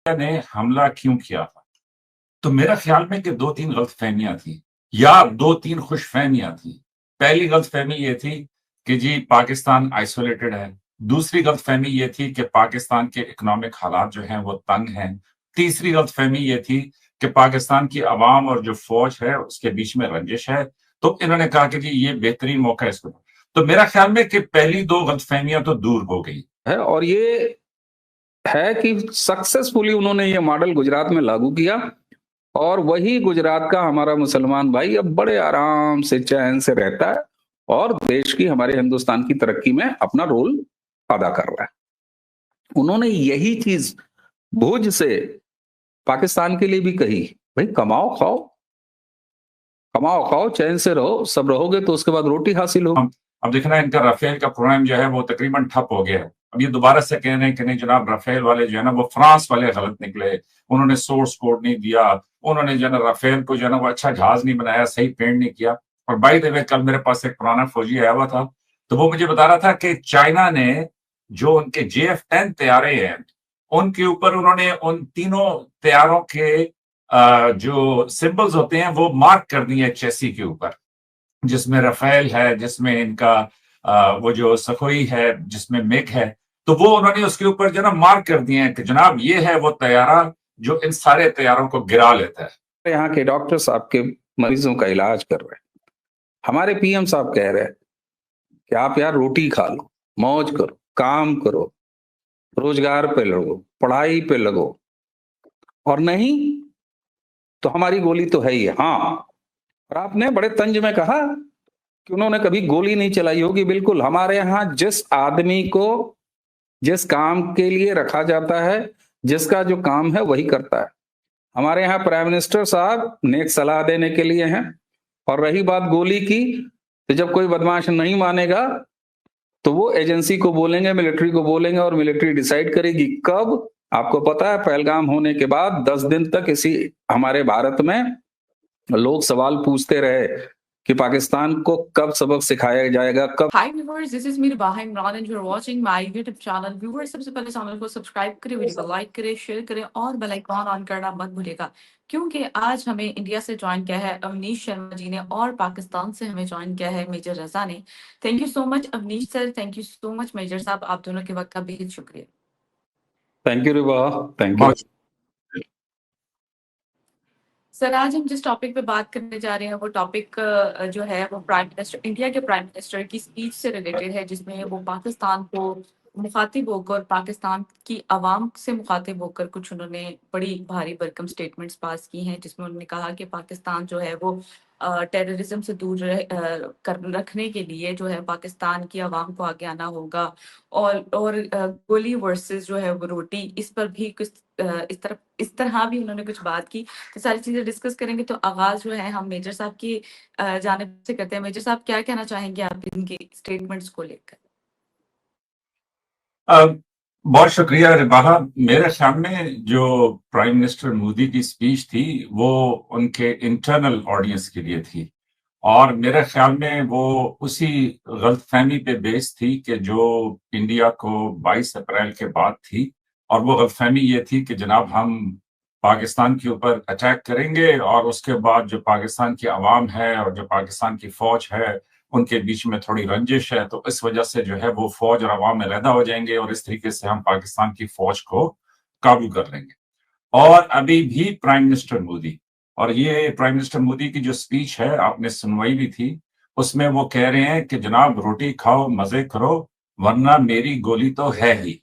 ने हमला क्यों किया था? तो मेरा ख्याल में कि 2-3 गलतफ़हमियाँ थी या 2-3 खुशफ़हमियाँ थी। पहली गलतफ़हमी ये थी कि जी पाकिस्तान आइसोलेटेड है। दूसरी गलतफ़हमी ये थी कि पाकिस्तान के इकोनॉमिक हालात जो हैं वो तंग हैं। तीसरी गलतफ़हमी ये थी कि पाकिस्तान की अवाम और जो फ़ौज है उसके बीच में रंजिश है। तो इन्होंने कहा कि जी ये बेहतरीन मौका है इसको। तो मेरा ख्याल में कि पहली 2 गलतफ़हमियाँ तो दूर हो गई। है और ये है कि सक्सेसफुली उन्होंने ये मॉडल गुजरात में लागू किया और वही गुजरात का हमारा मुसलमान भाई अब बड़े आराम से चैन से रहता है और देश की हमारे हिंदुस्तान की तरक्की में अपना रोल अदा कर रहा है। उन्होंने यही चीज भुज से पाकिस्तान के लिए भी कही, भाई कमाओ खाओ, कमाओ खाओ, चैन से रहो, सब रहोगे तो उसके बाद रोटी हासिल होगी। अब देखना इनका राफेल का प्रोग्राम जो है वो तकरीबन ठप हो गया है। अब ये दोबारा से कह रहे हैं कि नहीं जनाब राफेल वाले जो है ना वो फ्रांस वाले गलत निकले, उन्होंने सोर्स कोड नहीं दिया, उन्होंने जो है ना राफेल को जो है ना वो अच्छा जहाज नहीं बनाया, सही पेंट नहीं किया। और बाय द वे कल मेरे पास एक पुराना फौजी आया हुआ था, तो वो मुझे बता रहा था कि चाइना ने जो उनके JF-10 तैयारे हैं उनके ऊपर उन्होंने उन तीनों तैयारों के जो सिंबल्स होते हैं वो मार्क कर दिए हैं चेसी के ऊपर, जिसमें राफेल है, जिसमें इनका वो जो सखोई है, जिसमें मिग है, तो वो उन्होंने उसके ऊपर जो ना मार्क कर दिए हैं कि जनाब ये है वो तैयारा जो इन सारे तैयारों को गिरा लेता है। यहाँ के डॉक्टर साहब के मरीजों का इलाज कर रहे हैं, हमारे PM साहब कह रहे हैं कि आप यार रोटी खा लो, मौज करो, काम करो, रोजगार पे लगो, पढ़ाई पे लगो, और नहीं तो हमारी गोली तो है ही है। हाँ, और आपने बड़े तंज में कहा कि उन्होंने कभी गोली नहीं चलाई होगी। बिल्कुल, हमारे यहाँ जिस आदमी को जिस काम के लिए रखा जाता है, जिसका जो काम है वही करता है। हमारे यहाँ प्राइम मिनिस्टर साहब नेक सलाह देने के लिए हैं। और रही बात गोली की, तो जब कोई बदमाश नहीं मानेगा तो वो एजेंसी को बोलेंगे, मिलिट्री को बोलेंगे, और मिलिट्री डिसाइड करेगी कब। आपको पता है पहलगाम होने के बाद 10 दिन तक इसी हमारे भारत में लोग सवाल पूछते रहे कि पाकिस्तान को कब सबक सिखाया जाएगा, कब। Hi viewers, this is me Rabaha Imran and you're watching my YouTube channel. Viewers सबसे पहले चैनल को सब्सक्राइब करें, वीडियो को लाइक करें, शेयर करें और बेल आइकॉन ऑन करना मत भूलिएगा, क्योंकि आज हमें इंडिया से ज्वाइन किया है अवनीश शर्मा जी ने और पाकिस्तान से हमें ज्वाइन किया है मेजर रजा ने। Thank you so much Avneesh sir, thank you so much major साहब, आप दोनों के वक्त का बेहद शुक्रिया। Thank you Riba, thank you. Sir आज हम जिस टॉपिक पे बात करने जा रहे हैं वो टॉपिक जो है वो प्राइम मिनिस्टर, इंडिया के प्राइम मिनिस्टर की स्पीच से रिलेटेड है, जिसमें वो पाकिस्तान को मुखातिब होकर, पाकिस्तान की आवाम से मुखातिब होकर कुछ उन्होंने बड़ी भारी भरकम स्टेटमेंट्स पास की हैं, जिसमें उन्होंने कहा कि पाकिस्तान जो है वो टेररिज्म से दूर रखने के लिए जो है पाकिस्तान की आवाम को आगे आना होगा। और गोली वर्सेस जो है वो रोटी, इस पर भी कुछ इस तरह भी उन्होंने कुछ बात की। तो सारी चीजें डिस्कस करेंगे। तो आगाज जो है हम मेजर साहब की जानिब से करते हैं। मेजर साहब क्या कहना चाहेंगे आप इनके स्टेटमेंट्स को लेकर? बहुत शुक्रिया रिबाहा। मेरे ख्याल में जो प्राइम मिनिस्टर मोदी की स्पीच थी वो उनके इंटरनल ऑडियंस के लिए थी, और मेरे ख्याल में वो उसी गलतफहमी पे बेस थी कि जो इंडिया को 22 अप्रैल के बाद थी, और वो गलतफहमी ये थी कि जनाब हम पाकिस्तान के ऊपर अटैक करेंगे और उसके बाद जो पाकिस्तान की आवाम है और जो पाकिस्तान की फौज है उनके बीच में थोड़ी रंजिश है, तो इस वजह से जो है वो फौज और अवाम में अलहदा हो जाएंगे और इस तरीके से हम पाकिस्तान की फौज को काबू कर लेंगे। और अभी भी प्राइम मिनिस्टर मोदी, और ये प्राइम मिनिस्टर मोदी की जो स्पीच है आपने सुनवाई भी थी, उसमें वो कह रहे हैं कि जनाब रोटी खाओ, मजे करो, वरना मेरी गोली तो है ही।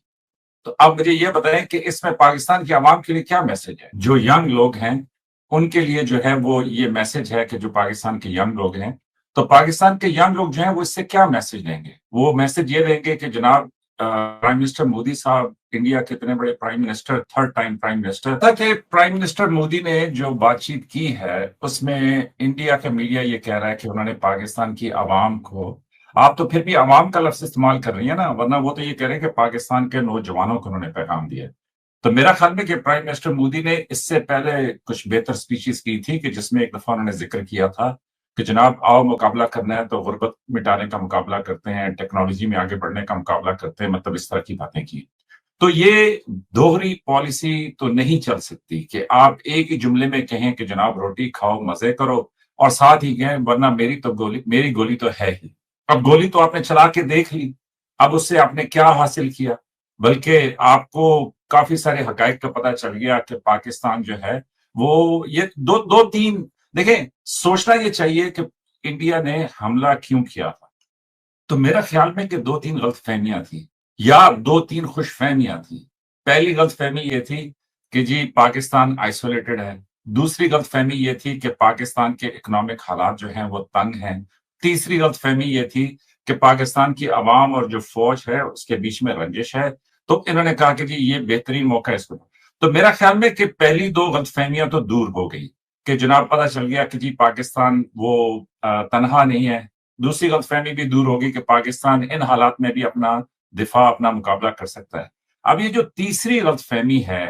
तो अब मुझे ये बताएं कि इसमें पाकिस्तान की आवाम के लिए क्या मैसेज है? जो यंग लोग हैं उनके लिए जो है वो ये मैसेज है कि जो पाकिस्तान के यंग लोग हैं, तो पाकिस्तान के यंग लोग जो हैं वो इससे क्या मैसेज लेंगे? वो मैसेज ये लेंगे कि जनाब प्राइम मिनिस्टर मोदी साहब इंडिया के इतने बड़े prime minister, third time prime minister, ताकि प्राइम मिनिस्टर मोदी ने जो बातचीत की है उसमें इंडिया का मीडिया ये कह रहा है कि उन्होंने पाकिस्तान की आवाम को, आप तो फिर भी अवाम का लफ्ज इस्तेमाल कर रही है ना, वरना वो तो ये कह रहे हैं कि पाकिस्तान के नौजवानों को उन्होंने पैगाम दिया। तो मेरा ख्याल में कि प्राइम मिनिस्टर मोदी ने इससे पहले कुछ बेहतर स्पीचेस की थी कि जिसमें एक दफा उन्होंने जिक्र किया था कि जनाब आओ मुकाबला करना है तो गुर्बत मिटाने का मुकाबला करते हैं, टेक्नोलॉजी में आगे बढ़ने का मुकाबला करते हैं, मतलब इस तरह की बातें की। तो ये दोहरी पॉलिसी तो नहीं चल सकती कि आप एक ही जुमले में कहें कि जनाब रोटी खाओ मजे करो और साथ ही कहें वरना मेरी गोली तो है ही। अब गोली तो आपने चला के देख ली, अब उससे आपने क्या हासिल किया? बल्कि आपको काफी सारे हकाइक का पता चल गया कि पाकिस्तान जो है वो ये दो दो तीन देखें, सोचना ये चाहिए कि इंडिया ने हमला क्यों किया था। तो मेरा ख्याल में कि दो तीन गलतफहमियां थी या दो तीन खुशफहमियां थी। पहली गलतफहमी ये थी कि जी पाकिस्तान आइसोलेटेड है। दूसरी गलतफहमी ये थी कि पाकिस्तान के इकोनॉमिक हालात जो हैं वो तंग हैं। तीसरी गलतफहमी ये थी कि पाकिस्तान की आवाम और जो फौज है उसके बीच में रंजिश है। तो इन्होंने कहा कि जी ये बेहतरीन मौका है इसको। तो मेरा ख्याल में कि पहली दो गलतफहमियां तो दूर हो गई कि जनाब पता चल गया कि जी पाकिस्तान वो तनहा नहीं है। दूसरी गलतफहमी भी दूर होगी कि पाकिस्तान इन हालात में भी अपना दिफा अपना मुकाबला कर सकता है। अब ये जो तीसरी गलतफहमी है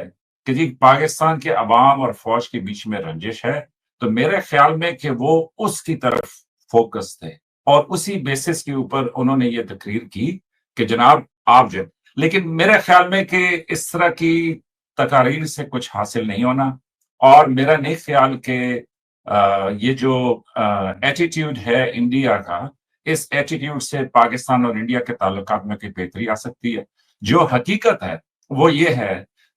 कि जी पाकिस्तान के अवाम और फौज के बीच में रंजिश है, तो मेरे ख्याल में कि वो उसकी तरफ फोकस थे और उसी बेसिस के ऊपर उन्होंने ये तकरीर की कि जनाब आप जो, लेकिन मेरे ख्याल में कि इस तरह की तकारीर से कुछ हासिल नहीं होना। और मेरा नहीं ख्याल कि ये जो एटीट्यूड है इंडिया का, इस एटीट्यूड से पाकिस्तान और इंडिया के ताल्लुकात में कोई बेहतरी आ सकती है। जो हकीकत है वो ये है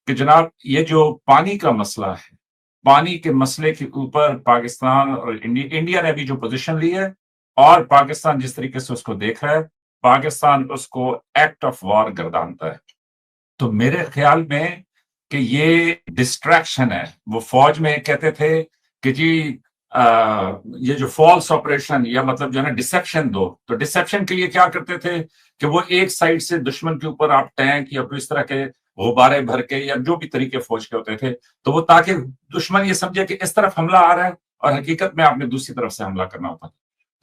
कि जनाब ये जो पानी का मसला है, पानी के मसले के ऊपर पाकिस्तान और इंडिया ने अभी जो पोजीशन ली है और पाकिस्तान जिस तरीके से उसको देख रहा है, पाकिस्तान उसको एक्ट ऑफ वॉर गर्दानता है। तो मेरे ख्याल में कि ये डिस्ट्रैक्शन है। वो फौज में कहते थे कि जी ये जो फॉल्स ऑपरेशन या मतलब जो है ना डिसेप्शन दो, तो डिसेप्शन के लिए क्या करते थे कि वो एक साइड से दुश्मन के ऊपर आप टैंक या कोई इस तरह के गुब्बारे भर के या जो भी तरीके फौज के होते थे, तो वो ताकि दुश्मन ये समझे कि इस तरफ हमला आ रहा है और हकीकत में आपने दूसरी तरफ से हमला करना होता था।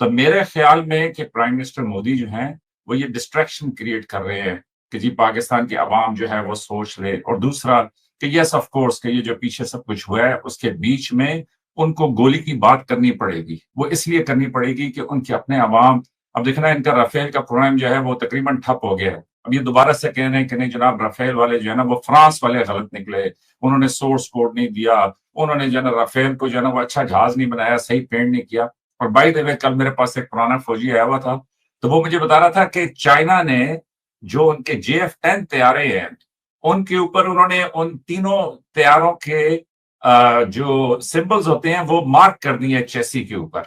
तो मेरे ख्याल में कि प्राइम मिनिस्टर मोदी जो हैं वो ये डिस्ट्रैक्शन क्रिएट कर रहे हैं कि जी पाकिस्तान की आवाम जो है वो सोच ले। और दूसरा कि यस ऑफ कोर्स कि ये जो पीछे सब कुछ हुआ है उसके बीच में उनको गोली की बात करनी पड़ेगी। वो इसलिए करनी पड़ेगी कि उनके अपने अवाम, अब देखना इनका राफेल का प्रोग्राम जो है वो तकरीबन ठप हो गया है। अब ये दोबारा से कह रहे हैं कि नहीं जनाब राफेल वाले जो है ना वो फ्रांस वाले गलत निकले, उन्होंने सोर्स कोड नहीं दिया, उन्होंने जो है ना राफेल को जो है ना वो अच्छा जहाज नहीं बनाया, सही पेंट नहीं किया। और बाय द वे कल मेरे पास एक पुराना फौजी आया हुआ था, तो वो मुझे बता रहा था कि चाइना ने जो उनके JF-10 तैयारे हैं उनके ऊपर उन्होंने उन तीनों तैयारों के जो सिंबल्स होते हैं वो मार्क कर दिए चेसी के ऊपर,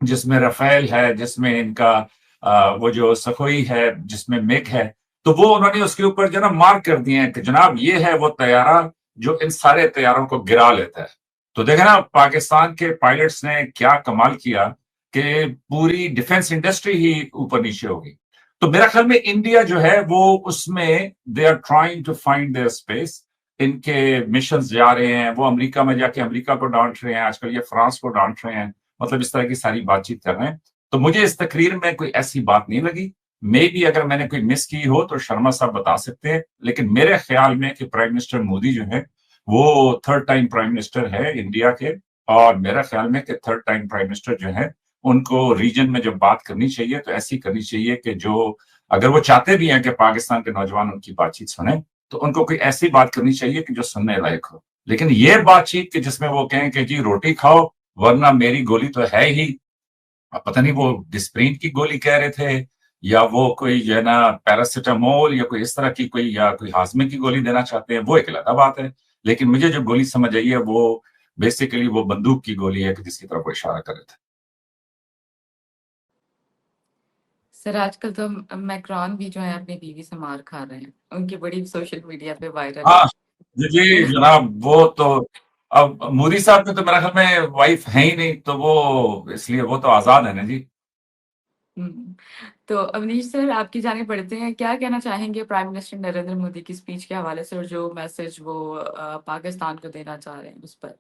जिसमें राफेल है, जिसमें इनका वो जो सखोई है, जिसमें मिग है। तो वो उन्होंने उसके ऊपर जो ना मार्क कर दिए हैं कि जनाब ये है वो तैयारा जो इन सारे तैयारों को गिरा लेता है। तो देखे ना पाकिस्तान के पायलट्स ने क्या कमाल किया कि पूरी डिफेंस इंडस्ट्री ही ऊपर नीचे होगी। तो मेरा ख्याल में इंडिया जो है वो उसमें they are trying to find their space. इनके मिशन जा रहे हैं, वो अमेरिका में जाके अमेरिका को डांट रहे हैं, आजकल ये फ्रांस को डांट रहे हैं, मतलब इस तरह की सारी बातचीत कर रहे हैं। तो मुझे इस तकरीर में कोई ऐसी बात नहीं लगी। मे बी अगर मैंने कोई मिस की हो तो शर्मा साहब बता सकते हैं, लेकिन मेरे ख्याल में कि प्राइम मिनिस्टर मोदी जो है वो थर्ड टाइम प्राइम मिनिस्टर है इंडिया के। और मेरा ख्याल में कि थर्ड टाइम प्राइम मिनिस्टर जो है उनको रीजन में जब बात करनी चाहिए तो ऐसी करनी चाहिए कि जो, अगर वो चाहते भी हैं कि पाकिस्तान के नौजवान उनकी बातचीत सुने, तो उनको कोई ऐसी बात करनी चाहिए कि जो सुनने लायक हो। लेकिन ये बातचीत कि जिसमें वो कहें कि जी रोटी खाओ वरना मेरी गोली तो है ही, अब पता नहीं वो डिस्प्रिन की गोली कह रहे थे या वो कोई जो है ना पैरासिटामोल या कोई इस तरह की कोई या कोई हाजमे की गोली देना चाहते हैं, वो एक अलग बात है। लेकिन मुझे जो गोली समझ आई है वो बेसिकली वो बंदूक की गोली है कि जिसकी तरफ वो इशारा कर रहे थे। सर आजकल तो मैक्रोन भी जो है अपनी बीवी से मार खा रहे हैं, उनकी बड़ी सोशल मीडिया पे वायरल है। हाँ जी जनाब, वो तो अब मोदी साहब के तो मेरा ख्याल में वाइफ है ही नहीं, तो वो इसलिए वो तो आजाद है ना जी। हम्म, तो अवनीश सर आपकी जाने पड़ते हैं, क्या कहना चाहेंगे प्राइम मिनिस्टर नरेंद्र मोदी की स्पीच के हवाले से और जो मैसेज वो पाकिस्तान को देना चाह रहे हैं उस पर?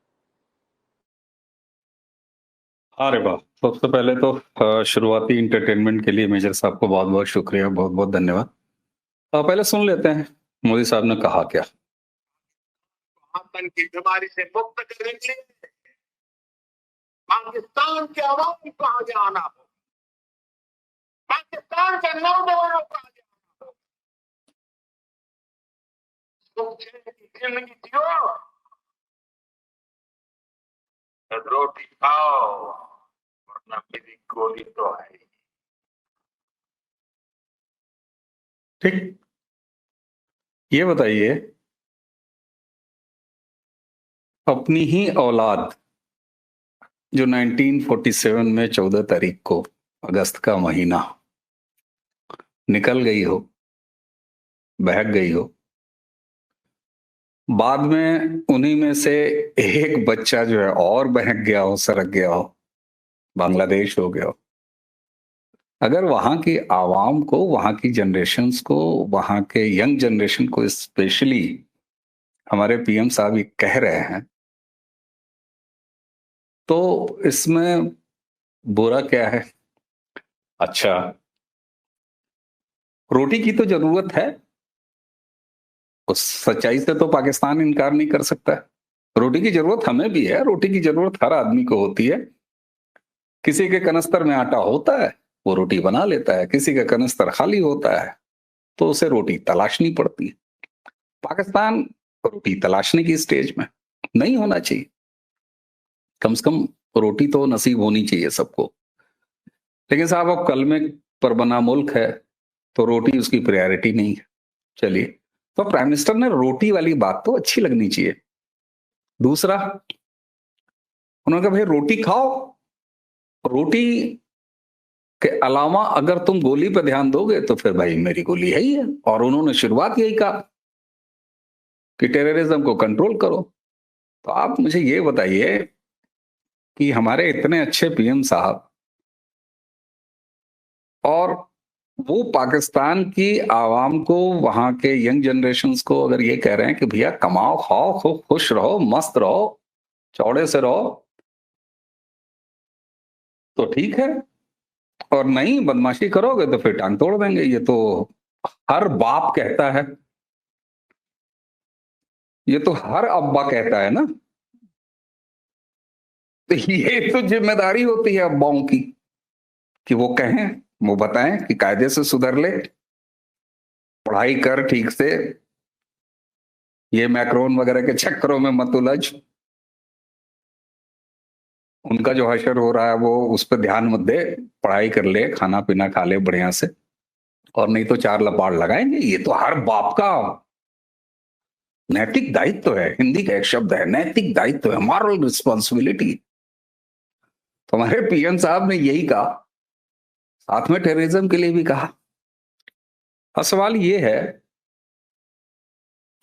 अरे वाह, सबसे पहले तो शुरुआती इंटरटेनमेंट के लिए मेजर साहब को बहुत बहुत शुक्रिया, बहुत बहुत धन्यवाद। पहले सुन लेते हैं मोदी साहब ने कहा क्या। आतंक की बीमारी से मुक्त करेंगे, पाकिस्तान के अवाम को आगे आना हो, पाकिस्तान के नौजवानों को आगे सुख की जिंदगी जियो, रोटी खाओ, वरना मेरी गोली तो है ही। ठीक, ये बताइए, अपनी ही औलाद जो 1947 में 14 तारीख को, अगस्त का महीना, निकल गई हो, बहक गई हो, बाद में उन्हीं में से एक बच्चा जो है और बहक गया हो, सरक गया हो, बांग्लादेश हो गया हो, अगर वहां की आवाम को, वहां की जनरेशन्स को, वहां के यंग जनरेशन को स्पेशली हमारे पीएम साहब ये कह रहे हैं, तो इसमें बुरा क्या है? अच्छा, रोटी की तो जरूरत है, उस सच्चाई से तो पाकिस्तान इनकार नहीं कर सकता। रोटी की जरूरत हमें भी है, रोटी की जरूरत हर आदमी को होती है। किसी के कनस्तर में आटा होता है, वो रोटी बना लेता है, किसी का कनस्तर खाली होता है तो उसे रोटी तलाशनी पड़ती है। पाकिस्तान रोटी तलाशने की स्टेज में नहीं होना चाहिए, कम से कम रोटी तो नसीब होनी चाहिए सबको। लेकिन साहब, अब कलमे पर बना मुल्क है तो रोटी उसकी प्रायोरिटी नहीं है। चलिए, तो प्राइम मिनिस्टर ने रोटी वाली बात तो अच्छी लगनी चाहिए। दूसरा, उन्होंने कहा भाई रोटी खाओ, रोटी के अलावा अगर तुम गोली पर ध्यान दोगे तो फिर भाई मेरी गोली है ही है। और उन्होंने शुरुआत यही कहा कि टेररिज्म को कंट्रोल करो। तो आप मुझे ये बताइए कि हमारे इतने अच्छे पीएम साहब, और वो पाकिस्तान की आवाम को, वहां के यंग जनरेशन्स को अगर ये कह रहे हैं कि भैया कमाओ, खाओ, खूब खुश रहो, मस्त रहो, चौड़े से रहो, तो ठीक है, और नहीं बदमाशी करोगे तो फिर टांग तोड़ देंगे। ये तो हर बाप कहता है, ये तो हर अब्बा कहता है ना। तो ये तो जिम्मेदारी होती है अब्बाओं की कि वो कहें, वो बताएं कि कायदे से सुधर ले, पढ़ाई कर ठीक से, ये मैक्रोन वगैरह के चक्करों में मत उलझ, उनका जो हशर हो रहा है वो उस पर ध्यान मत दे, पढ़ाई कर ले, खाना पीना खा ले बढ़िया से, और नहीं तो चार लपाड़ लगाएंगे। ये तो हर बाप का नैतिक दायित्व है। हिंदी का एक शब्द है नैतिक दायित्व, है मॉरल रिस्पॉन्सिबिलिटी। तो हमारे पीएम साहब ने यही कहा, साथ में टेररिज्म के लिए भी कहा। और सवाल ये है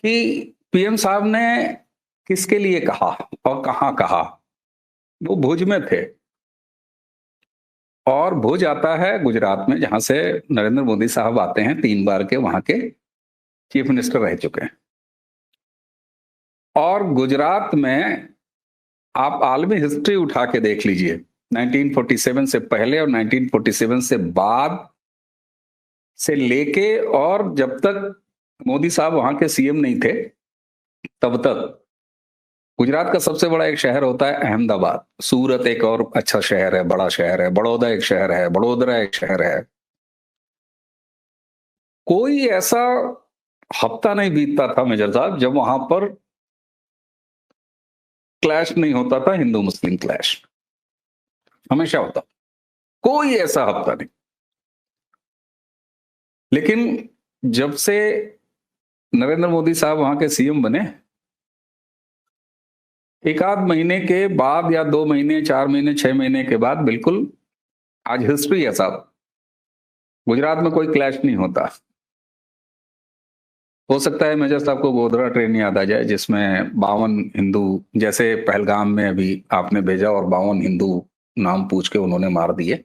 कि पीएम साहब ने किसके लिए कहा और कहां कहा। वो भुज में थे, और भुज आता है गुजरात में, जहां से नरेंद्र मोदी साहब आते हैं, 3 बार के वहां के चीफ मिनिस्टर रह चुके हैं। और गुजरात में आप आलमी हिस्ट्री उठा के देख लीजिए, 1947 से पहले और 1947 से बाद से लेके, और जब तक मोदी साहब वहां के सीएम नहीं थे तब तक गुजरात का सबसे बड़ा एक शहर होता है अहमदाबाद। सूरत एक और अच्छा शहर है, बड़ा शहर है, बड़ौदा एक शहर है, बड़ोदरा एक शहर है। कोई ऐसा हफ्ता नहीं बीतता था मेजर साहब जब वहां पर क्लैश नहीं होता था, हिंदू मुस्लिम क्लैश हमेशा होता, कोई ऐसा हफ्ता नहीं। लेकिन जब से नरेंद्र मोदी साहब वहां के सीएम बने, एक आध महीने के बाद या 2 महीने, 4 महीने, 6 महीने के बाद, बिल्कुल आज हिस्ट्री है साहब, गुजरात में कोई क्लैश नहीं होता। हो सकता है मेजर साहब को गोधरा ट्रेन याद आ जाए, जिसमें 52 हिंदू, जैसे पहलगाम में अभी आपने भेजा और 52 हिंदू नाम पूछ के उन्होंने मार दिए,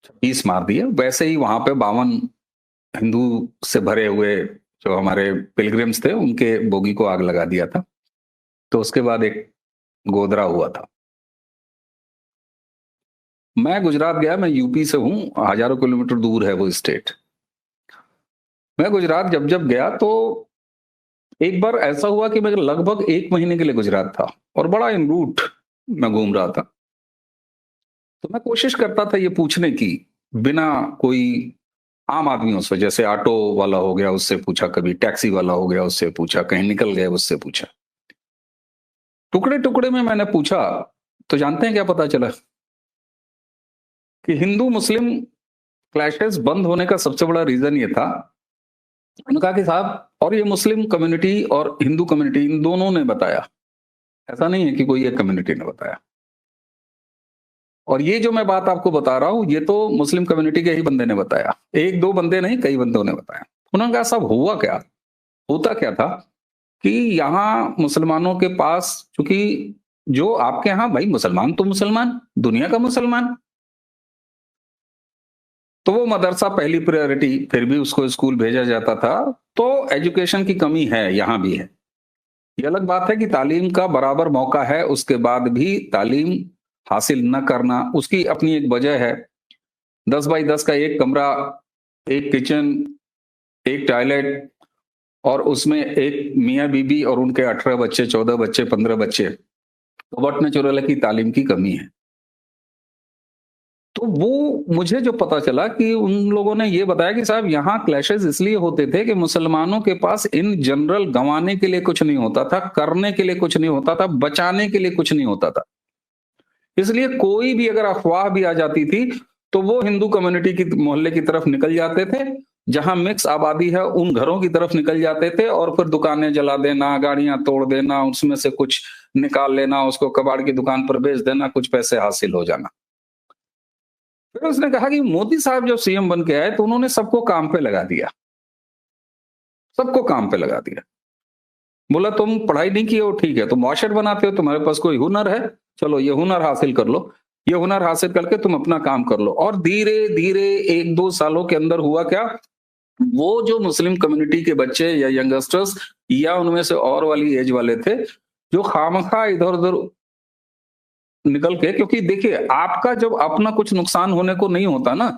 26 मार दिए, वैसे ही वहां पे 52 हिंदू से भरे हुए जो हमारे पिलग्रिम्स थे उनके बोगी को आग लगा दिया था। तो उसके बाद एक गोधरा हुआ था। मैं गुजरात गया, मैं यूपी से हूं, हजारों किलोमीटर दूर है वो स्टेट। मैं गुजरात जब जब गया तो एक बार ऐसा हुआ कि मैं लगभग 1 महीने के लिए गुजरात था और बड़ा इन रूट मैं घूम रहा था। तो मैं कोशिश करता था ये पूछने की, बिना कोई आम आदमियों से, जैसे ऑटो वाला हो गया उससे पूछा, कभी टैक्सी वाला हो गया उससे पूछा, कहीं निकल गए उससे पूछा, टुकड़े टुकड़े में मैंने पूछा। तो जानते हैं क्या पता चला? कि हिंदू मुस्लिम क्लैशेस बंद होने का सबसे बड़ा रीजन ये था, उन्होंने कहा कि साहब, और ये मुस्लिम कम्युनिटी और हिंदू कम्युनिटी इन दोनों ने बताया, ऐसा नहीं है कि कोई एक कम्युनिटी ने बताया। और ये जो मैं बात आपको बता रहा हूं, ये तो मुस्लिम कम्युनिटी के ही बंदे ने बताया, एक दो बंदे नहीं, कई बंदों ने बताया। उन्होंने कहा साहब हुआ क्या, होता क्या था कि यहाँ मुसलमानों के पास, चूंकि जो आपके यहाँ भाई मुसलमान तो मुसलमान, दुनिया का मुसलमान, तो वो मदरसा पहली प्रायोरिटी, फिर भी उसको स्कूल भेजा जाता था। तो एजुकेशन की कमी है, यहाँ भी है। ये अलग बात है कि तालीम का बराबर मौका है, उसके बाद भी तालीम हासिल न करना, उसकी अपनी एक वजह है। 10 बाई 10 का एक कमरा, एक किचन, एक टॉयलेट, और उसमें एक मियाँ बीबी और उनके 18 बच्चे, 14 बच्चे, 15 बच्चे, तो व्हाट नेचुरल है कि तालीम की कमी है। तो वो मुझे जो पता चला कि उन लोगों ने ये बताया कि साहब यहाँ क्लैशेस इसलिए होते थे कि मुसलमानों के पास इन जनरल गंवाने के लिए कुछ नहीं होता था, करने के लिए कुछ नहीं होता था, बचाने के लिए कुछ नहीं होता था। इसलिए कोई भी अगर अफवाह भी आ जाती थी तो वो हिंदू कम्युनिटी की, मोहल्ले की तरफ निकल जाते थे, जहां मिक्स आबादी है उन घरों की तरफ निकल जाते थे, और फिर दुकानें जला देना, गाड़ियां तोड़ देना, उसमें से कुछ निकाल लेना, उसको कबाड़ की दुकान पर बेच देना, कुछ पैसे हासिल हो जाना। फिर उसने कहा कि मोदी साहब जब सीएम बन के आए तो उन्होंने सबको काम पे लगा दिया, सबको काम पे लगा दिया। बोला तुम पढ़ाई नहीं की हो, ठीक है, तुम वॉशर बनाते हो, तुम्हारे पास कोई हुनर है, चलो ये हुनर हासिल कर लो, ये हुनर हासिल करके तुम अपना काम कर लो। और धीरे धीरे 1-2 सालों के अंदर हुआ क्या, वो जो मुस्लिम कम्युनिटी के बच्चे या यंगस्टर्स या उनमें से और वाली एज वाले थे, जो खामखा इधर उधर निकल के, क्योंकि देखिए आपका जब अपना कुछ नुकसान होने को नहीं होता ना,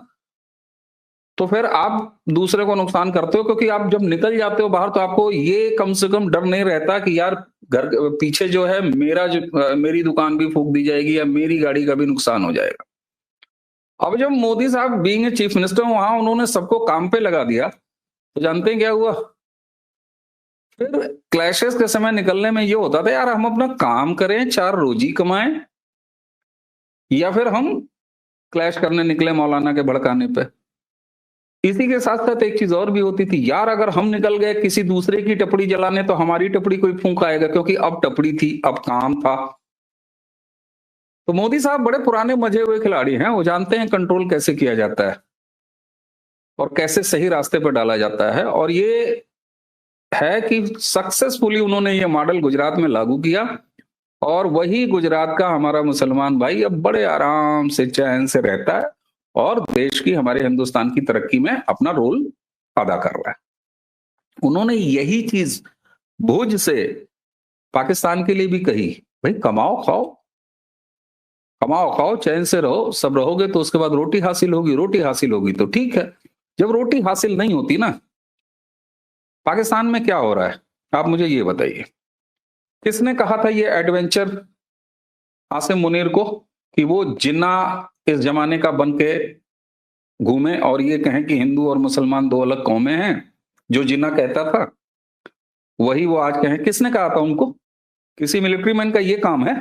तो फिर आप दूसरे को नुकसान करते हो, क्योंकि आप जब निकल जाते हो बाहर तो आपको ये कम से कम डर नहीं रहता कि यार घर पीछे जो है मेरी दुकान भी फूंक दी जाएगी या मेरी गाड़ी का भी नुकसान हो जाएगा। अब जब मोदी साहब बीइंग ए चीफ मिनिस्टर वहां उन्होंने सबको काम पे लगा दिया, तो जानते हैं क्या हुआ? फिर क्लैशेस के समय निकलने में ये होता था, यार हम अपना काम करें, 4 रोजी कमाएं, या फिर हम क्लैश करने निकले मौलाना के भड़काने पे। इसी के साथ साथ एक चीज और भी होती थी, यार अगर हम निकल गए किसी दूसरे की टपड़ी जलाने तो हमारी टपड़ी कोई फूंक आएगा, क्योंकि अब टपड़ी थी, अब काम था। तो मोदी साहब बड़े पुराने मजे हुए खिलाड़ी हैं, वो जानते हैं कंट्रोल कैसे किया जाता है और कैसे सही रास्ते पर डाला जाता है। और ये है कि सक्सेसफुली उन्होंने ये मॉडल गुजरात में लागू किया, और वही गुजरात का हमारा मुसलमान भाई अब बड़े आराम से चैन से रहता है और देश की, हमारे हिंदुस्तान की तरक्की में अपना रोल अदा कर रहा है। उन्होंने यही चीज भुज से पाकिस्तान के लिए भी कही, भाई कमाओ खाओ, कमाओ खाओ, चैन से रहो, सब रहोगे तो उसके बाद रोटी हासिल होगी, रोटी हासिल होगी तो ठीक है। जब रोटी हासिल नहीं होती ना, पाकिस्तान में क्या हो रहा है आप मुझे ये बताइए। किसने कहा था ये एडवेंचर आसिम मुनीर को कि वो जिन्ना इस जमाने का बन के घूमे और ये कहें कि हिंदू और मुसलमान 2 अलग कौमें हैं? जो जिन्ना कहता था वही वो आज कहें। किसने कहा था उनको? किसी मिलिट्री मैन का ये काम है?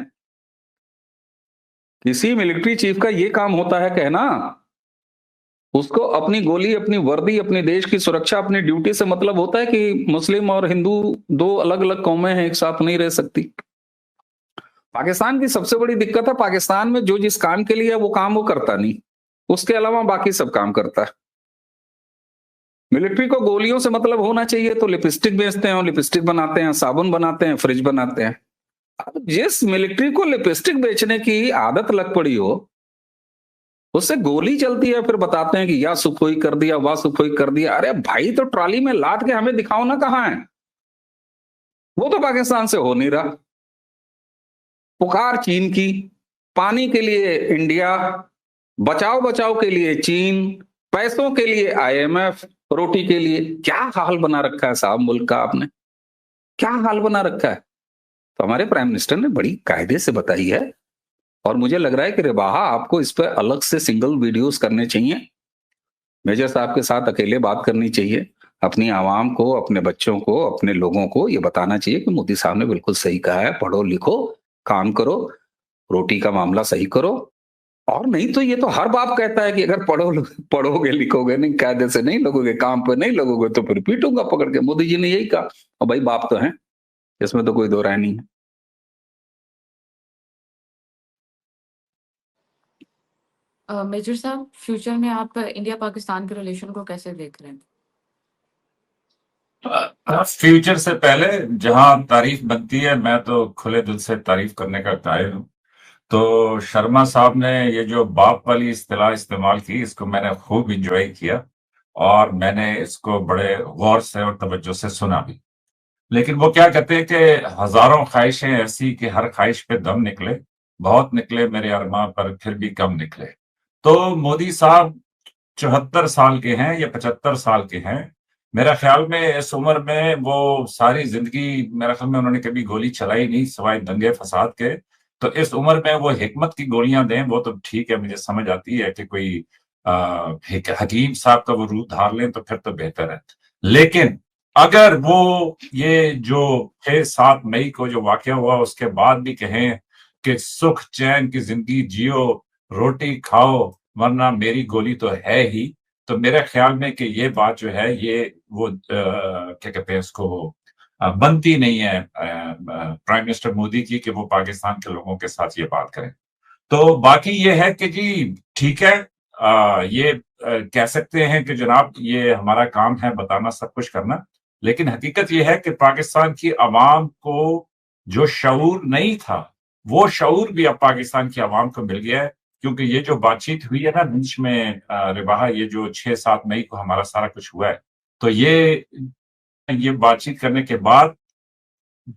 किसी मिलिट्री चीफ का ये काम होता है कहना? उसको अपनी गोली, अपनी वर्दी, अपने देश की सुरक्षा, अपनी ड्यूटी से मतलब होता है कि मुस्लिम और हिंदू 2 अलग अलग कौमें हैं, एक साथ नहीं रह सकती। पाकिस्तान की सबसे बड़ी दिक्कत है, पाकिस्तान में जो जिस काम के लिए है वो काम वो करता नहीं, उसके अलावा बाकी सब काम करता है। मिलिट्री को गोलियों से मतलब होना चाहिए तो लिपस्टिक बेचते हैं, लिपस्टिक बनाते हैं, साबुन बनाते हैं, फ्रिज बनाते हैं। अब जिस मिलिट्री को लिपस्टिक बेचने की आदत लग पड़ी हो, उससे गोली चलती है, फिर बताते हैं कि या सुखोई कर दिया, वाह सुखोई कर दिया। अरे भाई तो ट्रॉली में लाद के हमें दिखाओ ना कहां है। वो तो पाकिस्तान से हो नहीं रहा। पुकार चीन की, पानी के लिए इंडिया, बचाव के लिए चीन, पैसों के लिए IMF, रोटी के लिए। क्या हाल बना रखा है साहब मुल्क का आपने, क्या हाल बना रखा है। तो हमारे प्राइम मिनिस्टर ने बड़ी कायदे से बताई है, और मुझे लग रहा है कि रिबाहा आपको इस पर अलग से सिंगल वीडियोस करने चाहिए, मेजर साहब के साथ अकेले बात करनी चाहिए, अपनी आवाम को, अपने बच्चों को, अपने लोगों को ये बताना चाहिए कि मोदी साहब ने बिल्कुल सही कहा है, पढ़ो लिखो, काम करो, रोटी का मामला सही करो। और नहीं तो ये तो हर बाप कहता है कि अगर पढ़ोगे लिखोगे नहीं, कायदे से नहीं लगोगे, काम पे नहीं लगोगे तो फिर पीटूंगा पकड़ के। मोदी जी ने यही कहा, और भाई बाप तो हैं, इसमें तो कोई दो राय नहीं है। मेजर साहब, फ्यूचर में आप इंडिया पाकिस्तान के रिलेशन को कैसे देख रहे हैं? फ्यूचर से पहले जहां तारीफ बनती है, मैं तो खुले दिल से तारीफ करने का कायल हूं। तो शर्मा साहब ने ये जो बाप वाली इस्तेलाह इस्तेमाल की, इसको मैंने खूब इंजॉय किया और मैंने इसको बड़े गौर से और तवज्जो से सुना भी। लेकिन वो क्या कहते हैं कि हजारों ख्वाहिशें ऐसी कि हर ख्वाहिश पे दम निकले, बहुत निकले मेरे अरमा पर फिर भी कम निकले। तो मोदी साहब 74 साल के हैं या 75 साल के हैं। मेरा ख्याल में इस उम्र में वो सारी जिंदगी, मेरा ख्याल में उन्होंने कभी गोली चलाई नहीं सिवाय दंगे फसाद के। तो इस उम्र में वो हिकमत की गोलियां दें, वो तो ठीक है, मुझे समझ आती है कि कोई हकीम साहब का वो रूप धार लें तो फिर तो बेहतर है। लेकिन अगर वो ये जो 6-7 मई को जो वाकया हुआ उसके बाद भी कहें कि सुख चैन की जिंदगी जियो, रोटी खाओ, वरना मेरी गोली तो है ही, तो मेरे ख्याल में कि ये बात जो है ये वो क्या कहते हैं इसको, बनती नहीं है प्राइम मिनिस्टर मोदी की कि वो पाकिस्तान के लोगों के साथ ये बात करें। तो बाकी ये है कि जी ठीक है, ये कह सकते हैं कि जनाब ये हमारा काम है बताना, सब कुछ करना, लेकिन हकीकत ये है कि पाकिस्तान की आवाम को जो शऊर नहीं था, वो शऊर भी अब पाकिस्तान की आवाम को मिल गया है। क्योंकि ये जो बातचीत हुई है ना बीच में रिबाहा, ये जो 6-7 मई को हमारा सारा कुछ हुआ है, तो ये बातचीत करने के बाद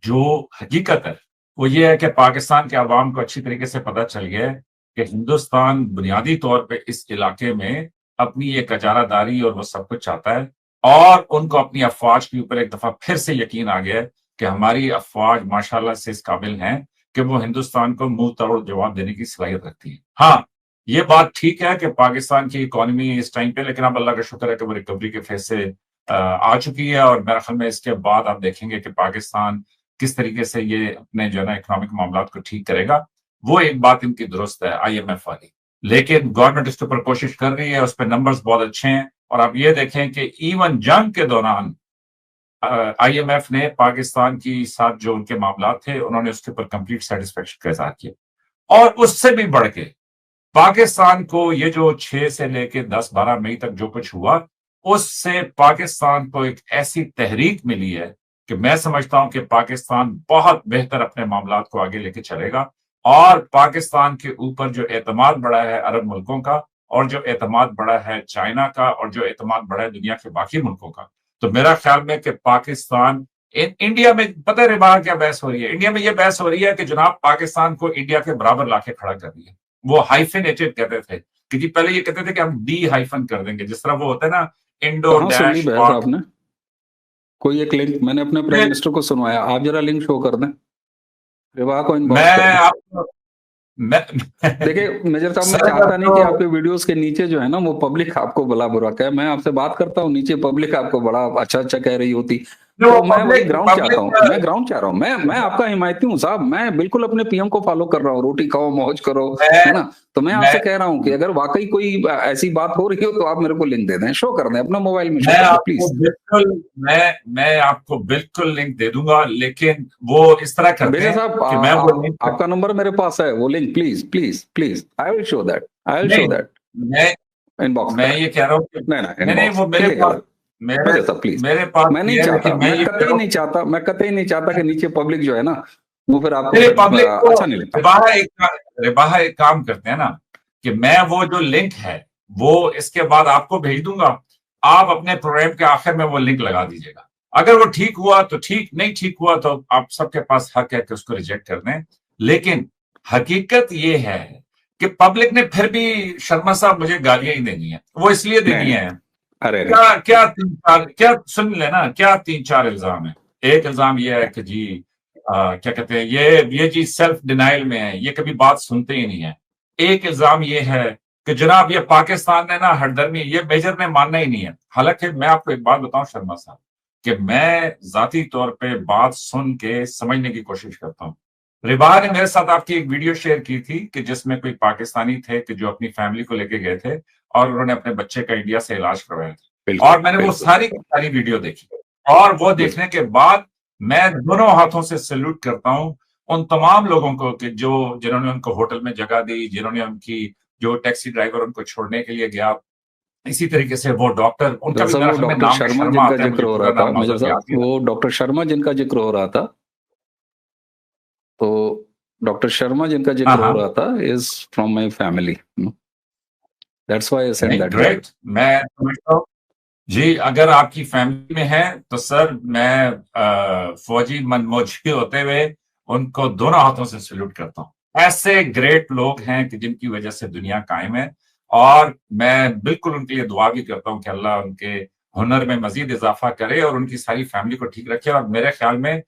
जो हकीकत है वो ये है कि पाकिस्तान के अवाम को अच्छी तरीके से पता चल गया है कि हिंदुस्तान बुनियादी तौर पे इस इलाके में अपनी एक अजारादारी और वो सब कुछ चाहता है। और उनको अपनी अफवाज के ऊपर एक दफा फिर से यकीन आ गया है कि हमारी अफवाज माशाल्लाह से इस काबिल हैं कि वो हिंदुस्तान को मुंह तोड़ जवाब देने की सलाहियत रखती है। हाँ, ये बात ठीक है कि पाकिस्तान की इकोनॉमी इस टाइम पे, लेकिन अब अल्लाह का शुक्र है कि वो रिकवरी के फेज से आ चुकी है। और मेरे ख्याल में इसके बाद आप देखेंगे कि पाकिस्तान किस तरीके से ये अपने जो है ना इकोनॉमिक मामला को ठीक करेगा। वो एक बात इनकी दुरुस्त है IMF वाली, लेकिन गवर्नमेंट इसके ऊपर कोशिश कर रही है, उस पर नंबर्स बहुत अच्छे हैं। और आप ये देखें कि इवन जंग के दौरान IMF ने पाकिस्तान की साथ जो उनके मामला थे, उन्होंने उसके ऊपर कंप्लीट सेटिस्फेक्शन का इजहार किया। और उससे भी बढ़ के पाकिस्तान को ये जो 6 से लेके 10-12 मई तक जो कुछ हुआ, उससे पाकिस्तान को एक ऐसी तहरीक मिली है कि मैं समझता हूं कि पाकिस्तान बहुत बेहतर अपने मामलात को आगे लेके चलेगा। और पाकिस्तान के ऊपर जो एतमाद बढ़ा है अरब मुल्कों का, और जो एतमाद बढ़ा है चाइना का, और जो एतमाद बढ़ा है दुनिया के बाकी मुल्कों का, तो मेरा ख्याल में कि पाकिस्तान इंडिया में, पता है रिबा क्या बहस हो रही है इंडिया में? ये बहस हो रही है कि जनाब पाकिस्तान को इंडिया के बराबर लाके खड़ा कर दिया। वो हाइफिनेटेड कहते थे कि जी पहले ये कहते थे कि हम डी हाइफन कर देंगे, जिस तरह वो होता है ना इंडो डैश। आपने कोई एक लिंक मैंने अपने प्राइम मिनिस्टर को सुनवाया, आप जरा लिंक शो कर दें, रिबा को देखिए मेजर साहब, मैं चाहता नहीं कि आपके वीडियोस के नीचे जो है ना वो पब्लिक आपको भला बुरा कहे। मैं आपसे बात करता हूँ, नीचे पब्लिक आपको बड़ा अच्छा कह रही होती, तो मैं वही ग्राउंड चाहता हूँ, मैं ग्राउंड चाह रहा हूँ। मैं आपका हिमायती हूँ साहब, मैं बिल्कुल अपने PM को फॉलो कर रहा हूँ, रोटी खाओ मौज करो, है ना। तो मैं आपसे कह रहा हूँ कि अगर वाकई कोई ऐसी बात हो रही हो तो आप मेरे को लिंक दे दें, शो कर दें अपना मोबाइल में, प्लीज। मैं आपको बिल्कुल लिंक दे दूंगा, लेकिन वो इस तरह करते हैं कि मैं आपका नंबर मेरे पास है, वो link please please please, I will show that, मैं इनबॉक्स मैं ये कह रहा हूँ कि नहीं वो मेरे पास मैं नहीं चाहता, मैं कतई नहीं चाहता कि नीचे पब्लिक जो है ना वो फिर आपको अच्छा नहीं लगता। रिबाहा एक काम करते हैं ना कि मैं वो जो लिंक है वो इसके बाद आपको भेज दूंगा, आप अपने प्रोग्राम के आखिर में वो लिंक लगा दीजिएगा। अगर वो ठीक हुआ तो ठीक, नहीं ठीक हुआ तो आप सबके पास हक है कि उसको रिजेक्ट कर दें। लेकिन हकीकत ये है कि पब्लिक ने फिर भी शर्मा साहब मुझे गालियां ही देनी है, वो इसलिए देनी है। अरे क्या सुन लेना, क्या 3-4 इल्जाम है। एक इल्जाम ये है कि जी क्या कहते हैं ये जी सेल्फ डिनाइल में है, ये कभी बात सुनते ही नहीं है। एक इल्जाम ये है कि जनाब ये पाकिस्तान ने ना हटधर्मी, ये मेजर ने मानना ही नहीं है। हालांकि मैं आपको एक बात बताऊं शर्मा साहब, कि मैं जाती तौर पे बात सुन के समझने की कोशिश करता हूँ। रिबाह ने मेरे साथ आपकी एक वीडियो शेयर की थी कि जिसमें कोई पाकिस्तानी थे कि जो अपनी फैमिली को लेके गए थे और उन्होंने अपने बच्चे का इंडिया से इलाज करवाया था, और मैंने वो सारी वीडियो देखी, और वो देखने के बाद मैं दोनों हाथों से सैल्यूट करता हूं उन तमाम लोगों को कि जो जिन्होंने उनको होटल में जगह दी, जिन्होंने उनकी, जो टैक्सी ड्राइवर उनको छोड़ने के लिए गया, इसी तरीके से वो डॉक्टर, उनका भी मेरा ख्याल में नाम शर्मा जिनका जिक्र हो रहा था मेजर साहब, वो डॉक्टर शर्मा जिनका जिक्र हो रहा था, तो डॉक्टर शर्मा जिनका जिक्र हो रहा था is from my family, that's why I said that. Great, मैं समझता हूं जी, अगर आपकी फैमिली में है तो सर मैं फौजी मनमोजी होते हुए उनको दोनों हाथों से सैल्यूट करता हूं। ऐसे ग्रेट लोग हैं कि जिनकी वजह से दुनिया कायम है, और मैं बिल्कुल उनके लिए दुआ भी करता हूं कि अल्लाह उनके हुनर में मजीद इजाफा करे और उनकी सारी फैमिली को ठीक रखे। और मेरे ख्याल में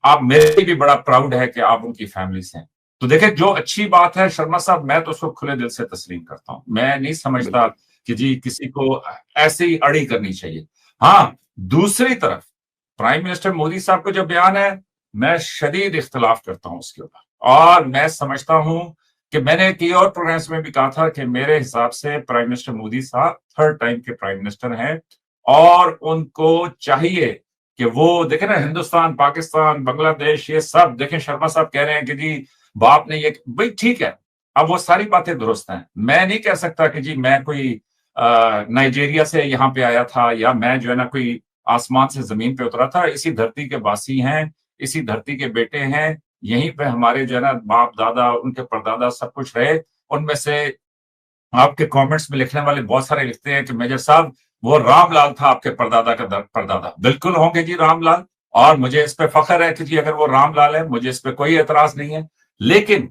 आप, मेरे लिए भी बड़ा प्राउड है कि आप उनकी फैमिली से हैं। तो देखिए, जो अच्छी बात है शर्मा साहब, मैं तो उसको खुले दिल से तस्लीम करता हूं। मैं नहीं समझता कि जी किसी को ऐसे ही अड़ी करनी चाहिए। हाँ, दूसरी तरफ प्राइम मिनिस्टर मोदी साहब का जो बयान है, मैं शदीद इख्तलाफ करता हूं उसके ऊपर, और मैं समझता हूं कि मैंने कई और प्रोग्राम्स में भी कहा था कि मेरे हिसाब से प्राइम मिनिस्टर मोदी साहब थर्ड टाइम के प्राइम मिनिस्टर हैं, और उनको चाहिए कि वो देखें ना, हिंदुस्तान, पाकिस्तान, बांग्लादेश, ये सब देखें। शर्मा साहब कह रहे हैं कि जी बाप ने ये, भाई ठीक है, अब वो सारी बातें दुरुस्त हैं। मैं नहीं कह सकता कि जी मैं कोई नाइजीरिया से यहाँ पे आया था, या मैं जो है ना कोई आसमान से जमीन पे उतरा था। इसी धरती के वासी हैं, इसी धरती के बेटे हैं, यहीं पे हमारे जो है ना बाप दादा, उनके परदादा सब कुछ रहे। उनमें से आपके कमेंट्स में लिखने वाले बहुत सारे लिखते हैं कि मेजर साहब वो रामलाल था आपके परदादा का परदादा। बिल्कुल होंगे जी रामलाल, और मुझे इस पे फख्र है कि जी अगर वो रामलाल है, मुझे इस पे कोई एतराज नहीं है। लेकिन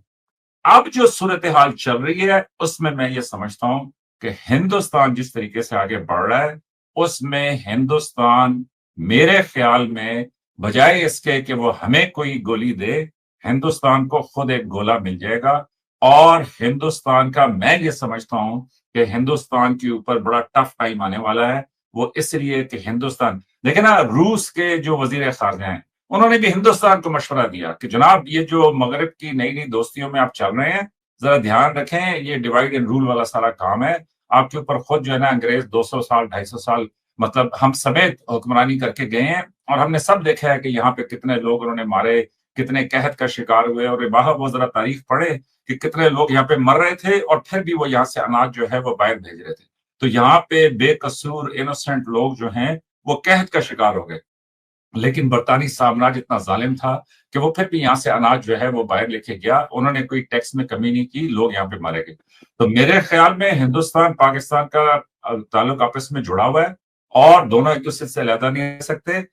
अब जो सूरत हाल चल रही है उसमें मैं ये समझता हूं कि हिंदुस्तान जिस तरीके से आगे बढ़ रहा है, उसमें हिंदुस्तान मेरे ख्याल में बजाय इसके कि वो हमें कोई गोली दे, हिंदुस्तान को खुद एक गोला मिल जाएगा। और हिंदुस्तान का, मैं ये समझता हूं कि हिंदुस्तान के ऊपर बड़ा टफ टाइम आने वाला है। वो इसलिए कि हिंदुस्तान, देखे ना, रूस के जो वजीर खारजा हैं, उन्होंने भी हिंदुस्तान को मशवरा दिया कि जनाब ये जो मगरब की नई नई दोस्तियों में आप चल रहे हैं, जरा ध्यान रखें, ये डिवाइड एंड रूल वाला सारा काम है। आपके ऊपर खुद जो है ना अंग्रेज 200 साल 250 साल मतलब हम समेत हुक्मरानी करके गए हैं, और हमने सब देखा है कि यहाँ पे कितने लोग उन्होंने मारे, कितने कहत का शिकार हुए। और बाहर वो जरा तारीख पढ़े कि कितने लोग यहाँ पे मर रहे थे, और फिर भी वो यहाँ से अनाज जो है वो बाहर भेज रहे थे। तो यहाँ पे बेकसूर इनोसेंट लोग जो हैं वो कहत का शिकार हो गए। लेकिन बरतानी साम्राज्य इतना जालिम था कि वो फिर भी यहाँ से अनाज जो है वो बाहर लेके गया। उन्होंने कोई टैक्स में कमी नहीं की, लोग यहाँ पे मारे गए। तो मेरे ख्याल में हिंदुस्तान पाकिस्तान का ताल्लुक आपस में जुड़ा हुआ है, और दोनों एक दूसरे से अलग नहीं रह सकते।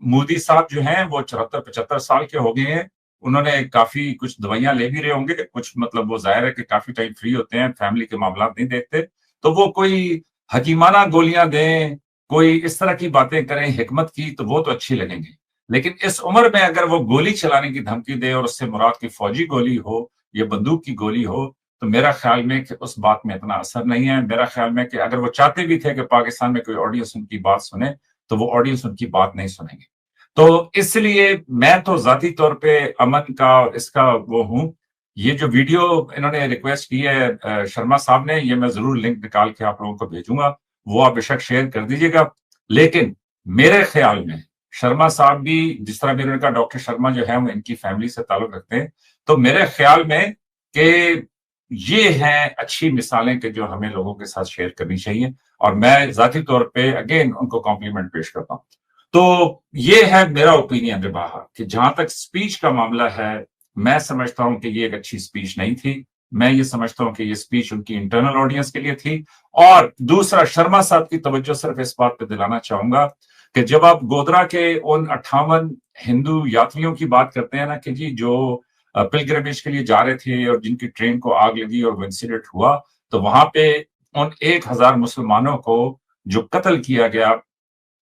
मोदी साहब जो हैं वो 74-75 साल के हो गए हैं। उन्होंने काफी कुछ दवाइयां ले भी रहे होंगे, कुछ मतलब वो जाहिर है कि काफी टाइम फ्री होते हैं, फैमिली के मामला नहीं देखते। तो वो कोई हकीमाना गोलियां दें, कोई इस तरह की बातें करें हिकमत की, तो वो तो अच्छी लगेंगी। लेकिन इस उम्र में अगर वो गोली चलाने की धमकी दे, और उससे मुराद की फौजी गोली हो या बंदूक की गोली हो, तो मेरा ख्याल में कि उस बात में इतना असर नहीं है। मेरा ख्याल में कि अगर वो चाहते भी थे कि पाकिस्तान में कोई ऑडियंस उनकी बात सुने, तो वो ऑडियंस उनकी बात नहीं सुनेंगे। तो इसलिए मैं तो जाती तौर पे अमन का और इसका वो हूं। ये जो वीडियो इन्होंने रिक्वेस्ट की है शर्मा साहब ने, ये मैं जरूर लिंक निकाल के आप लोगों को भेजूंगा, वो आप बेशक शेयर कर दीजिएगा। लेकिन मेरे ख्याल में शर्मा साहब भी, जिस तरह भी उन्होंने कहा डॉक्टर शर्मा जो है वो इनकी फैमिली से ताल्लुक रखते हैं, तो मेरे ख्याल में कि ये हैं अच्छी मिसालें कि जो हमें लोगों के साथ शेयर करनी चाहिए। और मैं जाती तौर पे अगेन उनको कॉम्प्लीमेंट पेश करता हूं। तो ये है मेरा ओपिनियन रिबाहा, कि जहां तक स्पीच का मामला है, मैं समझता हूं कि ये एक अच्छी स्पीच नहीं थी। मैं ये समझता हूं कि ये स्पीच उनकी इंटरनल ऑडियंस के लिए थी। और दूसरा, शर्मा साहब की तवज्जो सिर्फ इस बात पे दिलाना चाहूंगा कि जब आप गोधरा के उन 58 हिंदू यात्रियों की बात करते हैं ना कि जी जो पिलग्रिमेज के लिए जा रहे थे और जिनकी ट्रेन को आग लगी और वो इंसिडेंट हुआ, तो वहां पे उन 1000 मुसलमानों को जो कत्ल किया गया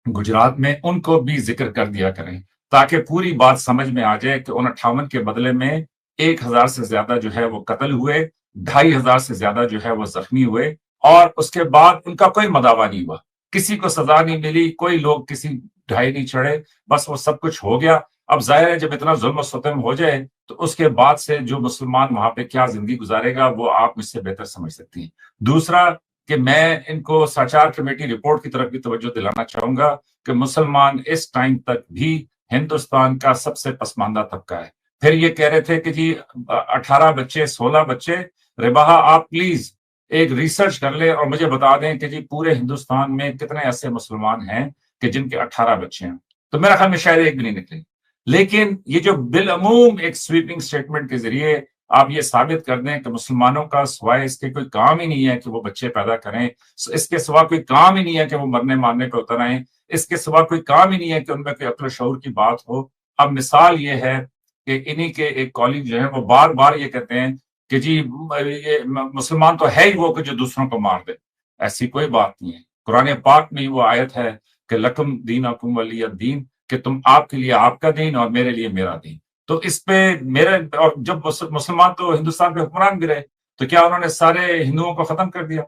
गुजरात में, उनको भी जिक्र कर दिया करें, ताकि पूरी बात समझ में आ जाए कि उन 58 के बदले में 1000 से ज्यादा जो है वो कत्ल हुए। 2,500 से ज्यादा जो है वो जख्मी हुए, और उसके बाद उनका कोई मदावा नहीं हुआ, किसी को सजा नहीं मिली, कोई लोग किसी ढाई नहीं चढ़े, बस वो सब कुछ हो गया। अब जाहिर है जब इतना जुल्म सितम हो जाए तो उसके बाद से जो मुसलमान वहां पे क्या जिंदगी गुजारेगा वो आप मुझसे बेहतर समझ सकती हैं। दूसरा कि मैं इनको साचार कमेटी रिपोर्ट की तरफ भी तवज्जो दिलाना चाहूंगा कि मुसलमान इस टाइम तक भी हिंदुस्तान का सबसे पसमानदा तबका है। फिर ये कह रहे थे कि जी 18 बच्चे 16 बच्चे, रिबाहा आप प्लीज एक रिसर्च कर ले और मुझे बता दें कि जी पूरे हिंदुस्तान में कितने ऐसे मुसलमान हैं कि जिनके 18 बच्चे हैं। तो मेरा ख्याल में शायद एक भी नहीं निकले। लेकिन ये जो बिलअमूम एक स्वीपिंग स्टेटमेंट के जरिए आप ये साबित कर दें कि मुसलमानों का सिवाय इसके कोई काम ही नहीं है कि वो बच्चे पैदा करें, इसके सिवा कोई काम ही नहीं है कि वो मरने मारने पे उतर आए, इसके सिवा कोई काम ही नहीं है कि उनमें कोई अक्ल शऊर की बात हो। अब मिसाल ये है कि इन्हीं के एक कॉलीग जो है वो बार बार ये कहते हैं कि जी ये मुसलमान तो है ही वो कि जो दूसरों को मार दे। ऐसी कोई बात नहीं है। कुरान पाक में वो आयत है कि लकुम दीनकुम वलिय दीन, कि तुम आपके लिए आपका दीन और मेरे लिए मेरा दीन। तो इस पे मेरे, और जब मुसलमान तो हिंदुस्तान पे हुक्मरान भी रहे तो क्या उन्होंने सारे हिंदुओं को खत्म कर दिया?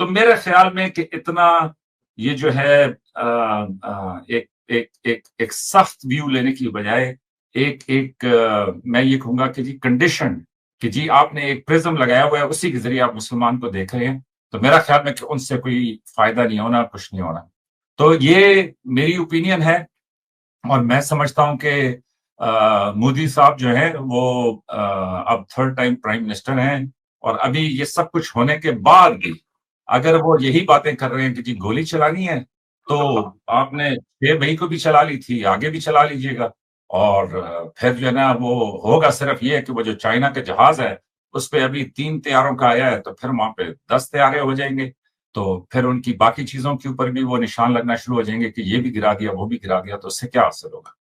तो मेरे ख्याल में कि इतना ये जो है एक एक एक एक सख्त व्यू लेने की बजाय एक एक मैं ये कहूंगा कि जी कंडीशन, कि जी आपने एक प्रिज्म लगाया हुआ है उसी के जरिए आप मुसलमान को देख रहे हैं, तो मेरा ख्याल में कि उनसे कोई फायदा नहीं होना, कुछ नहीं होना। तो ये मेरी ओपिनियन है और मैं समझता हूं कि मोदी साहब जो है वो अब थर्ड टाइम प्राइम मिनिस्टर हैं, और अभी ये सब कुछ होने के बाद भी अगर वो यही बातें कर रहे हैं कि जी गोली चलानी है, तो आपने 6 मई को भी चला ली थी, आगे भी चला लीजिएगा। और फिर जो है ना वो होगा सिर्फ ये कि वो जो चाइना के जहाज है उस पे अभी 3 तैयारों का आया है, तो फिर वहां पे 10 तैयारे हो जाएंगे, तो फिर उनकी बाकी चीजों के ऊपर भी वो निशान लगना शुरू हो जाएंगे कि ये भी गिरा दिया वो भी गिरा दिया, तो उससे क्या असर होगा?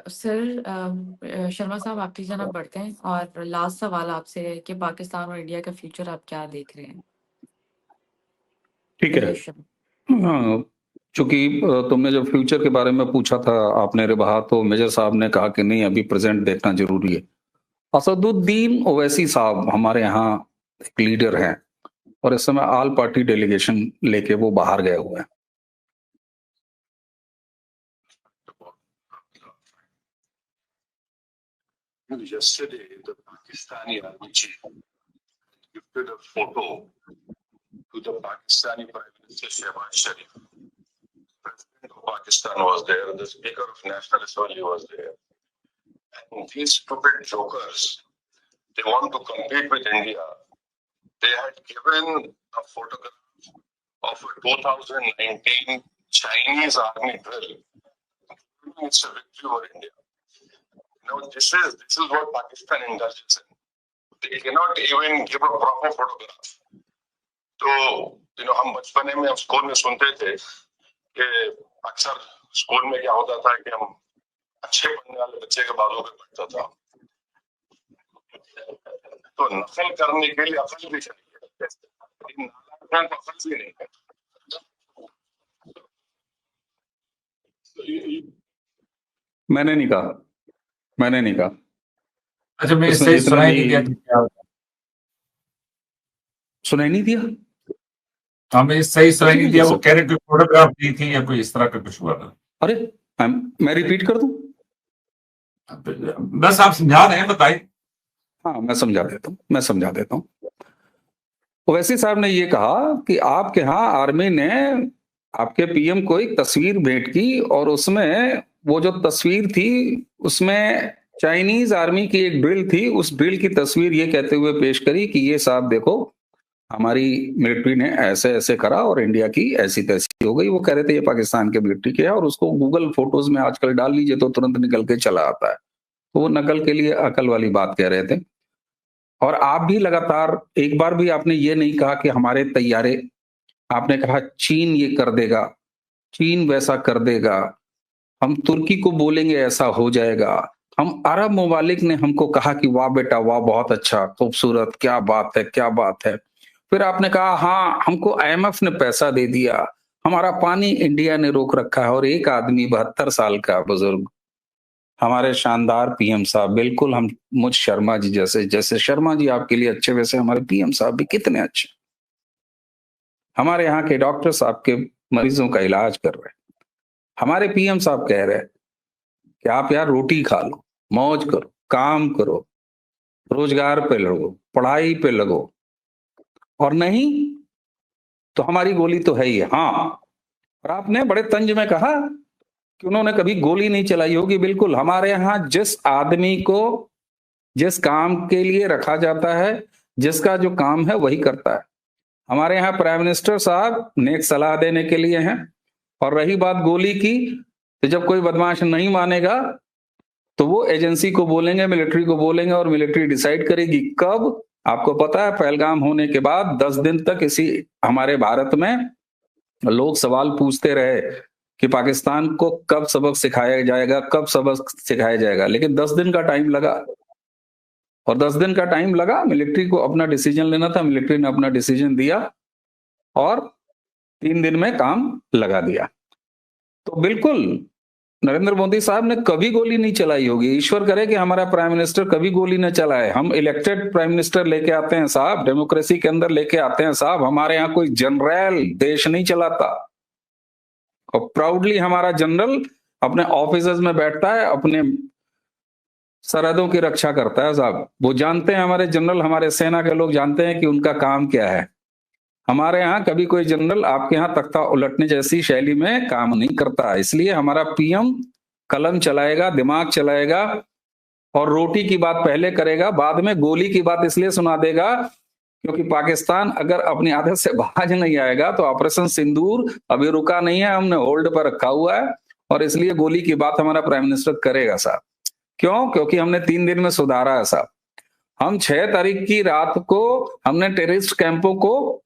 सर शर्मा साहब आप प्लीज जनाब बढ़ते हैं, और लास्ट सवाल आपसे है कि पाकिस्तान और इंडिया का फ्यूचर आप क्या देख रहे हैं? ठीक है। हाँ, चूंकि तुमने जब फ्यूचर के बारे में पूछा था आपने रिबाहा, तो मेजर साहब ने कहा कि नहीं अभी प्रेजेंट देखना जरूरी है। असदुद्दीन ओवैसी साहब हमारे यहाँ एक लीडर हैं और इस समय ऑल पार्टी डेलीगेशन लेके वो बाहर गए हुए हैं। Yesterday, the Pakistani army chief gifted a photo to the Pakistani Prime Minister Shehbaz Sharif. President of Pakistan was there, the Speaker of National Assembly was there. And these stupid jokers, they want to compete with India. They had given a photograph of a 2019 Chinese army drill. It's a victory for India. Now, this is what Pakistan indulges in. They cannot even give a proper photograph. तो हम बचपने में school में सुनते थे कि अक्सर school में क्या होता था कि हम अच्छे पढ़ने वाले बच्चे के बाजू पे बैठता था, तो नकल करने के लिए अकल भी चाहिए, अकल भी नहीं है। मैंने नहीं कहा। अच्छा, मैं सही सुनाई नहीं दिया? सुनाई नहीं दिया? हमें सही सुनाई नहीं दिया। वो कह रहे कोई फोटोग्राफ दी थी या कोई इस तरह का कुछ हुआ था? अरे मैं रिपीट कर दूं? बस आप समझा रहे हैं, बताइए। हाँ, मैं समझा देता हूँ। ओवैसी साहब ने ये कहा कि आपके यहाँ आर्मी ने आपके पीएम को एक तस्वीर भेंट की और उसमें वो जो तस्वीर थी उसमें चाइनीज आर्मी की एक ड्रिल थी, उस ड्रिल की तस्वीर ये कहते हुए पेश करी कि ये साहब देखो हमारी मिलिट्री ने ऐसे ऐसे करा और इंडिया की ऐसी तैसी हो गई। वो कह रहे थे ये पाकिस्तान के मिलिट्री के है, और उसको गूगल फोटोज में आजकल डाल लीजिए तो तुरंत निकल के चला आता है। तो वो नकल के लिए अकल वाली बात कह रहे थे। और आप भी लगातार, एक बार भी आपने ये नहीं कहा कि हमारे तैयारे, आपने कहा चीन ये कर देगा, चीन वैसा कर देगा, हम तुर्की को बोलेंगे ऐसा हो जाएगा। हम अरब ममालिक ने हमको कहा कि वाह बेटा वाह, बहुत अच्छा, खूबसूरत, क्या बात है। फिर आपने कहा हाँ हमको IMF ने पैसा दे दिया, हमारा पानी इंडिया ने रोक रखा है, और एक आदमी 72 साल का बुजुर्ग हमारे शानदार पीएम साहब, बिल्कुल हम मुझ शर्मा जी जैसे शर्मा जी आपके लिए अच्छे, वैसे हमारे पीएम साहब भी कितने अच्छे। हमारे यहाँ के डॉक्टर साहब के मरीजों का इलाज कर रहे हैं। हमारे पीएम साहब कह रहे हैं कि आप यार रोटी खा लो, मौज करो, काम करो, रोजगार पे लगो, पढ़ाई पे लगो, और नहीं तो हमारी गोली तो है ही है। हाँ, और आपने बड़े तंज में कहा कि उन्होंने कभी गोली नहीं चलाई होगी। बिल्कुल, हमारे यहाँ जिस आदमी को जिस काम के लिए रखा जाता है, जिसका जो काम है वही करता है। हमारे यहाँ प्राइम मिनिस्टर साहब नेक सलाह देने के लिए हैं। और रही बात गोली की, तो जब कोई बदमाश नहीं मानेगा तो वो एजेंसी को बोलेंगे, मिलिट्री को बोलेंगे, और मिलिट्री डिसाइड करेगी कब। आपको पता है पहलगाम होने के बाद 10 दिन तक इसी हमारे भारत में लोग सवाल पूछते रहे कि पाकिस्तान को कब सबक सिखाया जाएगा, कब सबक सिखाया जाएगा, लेकिन 10 दिन का टाइम लगा। और 10 दिन का टाइम लगा, मिलिट्री को अपना डिसीजन लेना था, मिलिट्री ने अपना डिसीजन दिया और 3 दिन में काम लगा दिया। तो बिल्कुल नरेंद्र मोदी साहब ने कभी गोली नहीं चलाई होगी। ईश्वर करे कि हमारा प्राइम मिनिस्टर कभी गोली न चलाए। हम इलेक्टेड प्राइम मिनिस्टर लेके आते हैं साहब, डेमोक्रेसी के अंदर लेके आते हैं साहब। हमारे यहाँ कोई जनरल देश नहीं चलाता, और प्राउडली हमारा जनरल अपने ऑफिसर्स में बैठता है, अपने सरहदों की रक्षा करता है साहब। वो जानते हैं, हमारे जनरल, हमारे सेना के लोग जानते हैं कि उनका काम क्या है। हमारे यहाँ कभी कोई जनरल आपके यहाँ तख्ता उलटने जैसी शैली में काम नहीं करता। इसलिए हमारा पीएम कलम चलाएगा, दिमाग चलाएगा, और रोटी की बात पहले करेगा, बाद में गोली की बात इसलिए सुना देगा क्योंकि पाकिस्तान अगर अपनी आदत से बाज नहीं आएगा तो ऑपरेशन सिंदूर अभी रुका नहीं है, हमने होल्ड पर रखा हुआ है, और इसलिए गोली की बात हमारा प्राइम मिनिस्टर करेगा साहब। क्यों? क्योंकि हमने 3 दिन में सुधारा है साहब। हम 6 तारीख की रात को हमने टेररिस्ट कैंपों को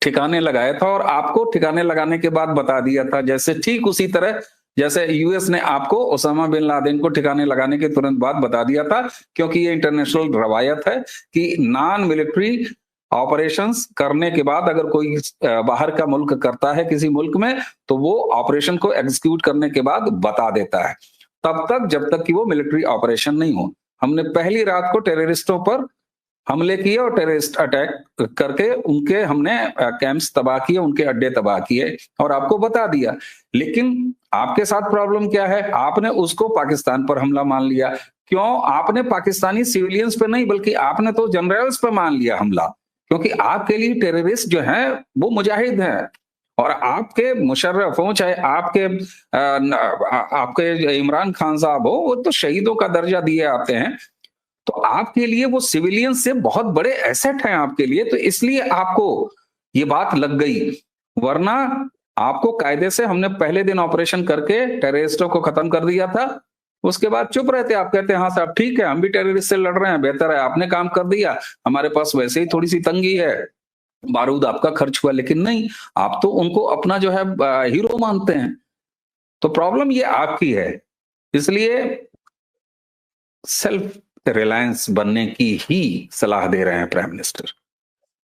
ठिकाने लगाया था, और आपको ठिकाने लगाने के बाद बता दिया था, जैसे ठीक उसी तरह जैसे यूएस ने आपको ओसामा बिन लादेन को ठिकाने लगाने के तुरंत बाद बता दिया था। क्योंकि ये इंटरनेशनल रवायत है कि नॉन मिलिट्री ऑपरेशंस करने के बाद अगर कोई बाहर का मुल्क करता है किसी मुल्क में, तो वो ऑपरेशन को एग्जीक्यूट करने के बाद बता देता है, तब तक जब तक कि वो मिलिट्री ऑपरेशन नहीं हो। हमने पहली रात को टेररिस्टों पर हमले किए और टेररिस्ट अटैक करके उनके हमने कैंप्स तबाह किए, उनके अड्डे तबाह किए, और आपको बता दिया। लेकिन आपके साथ प्रॉब्लम क्या है? आपने उसको पाकिस्तान पर हमला मान लिया। क्यों? आपने पाकिस्तानी सिविलियंस पे नहीं, बल्कि आपने तो जनरल्स पे मान लिया हमला, क्योंकि आपके लिए टेररिस्ट जो है वो मुजाहिद हैं, और आपके मुशर्रफ हो, चाहे आपके इमरान खान साहब हो, वो तो शहीदों का दर्जा दिए आते हैं। तो आपके लिए वो सिविलियन से बहुत बड़े एसेट हैं आपके लिए, तो इसलिए आपको ये बात लग गई। वरना आपको कायदे से हमने पहले दिन ऑपरेशन करके टेररिस्टों को खत्म कर दिया था। उसके बाद चुप रहते, आप कहते हैं हाँ साहब ठीक है, हम भी टेररिस्ट से लड़ रहे हैं, बेहतर है, आपने काम कर दिया, हमारे पास वैसे ही थोड़ी सी तंगी है, बारूद आपका खर्च हुआ। लेकिन नहीं, आप तो उनको अपना जो है हीरो मानते हैं। तो प्रॉब्लम ये आपकी है। इसलिए सेल्फ रिलायंस बनने की ही सलाह दे रहे हैं प्राइम मिनिस्टर।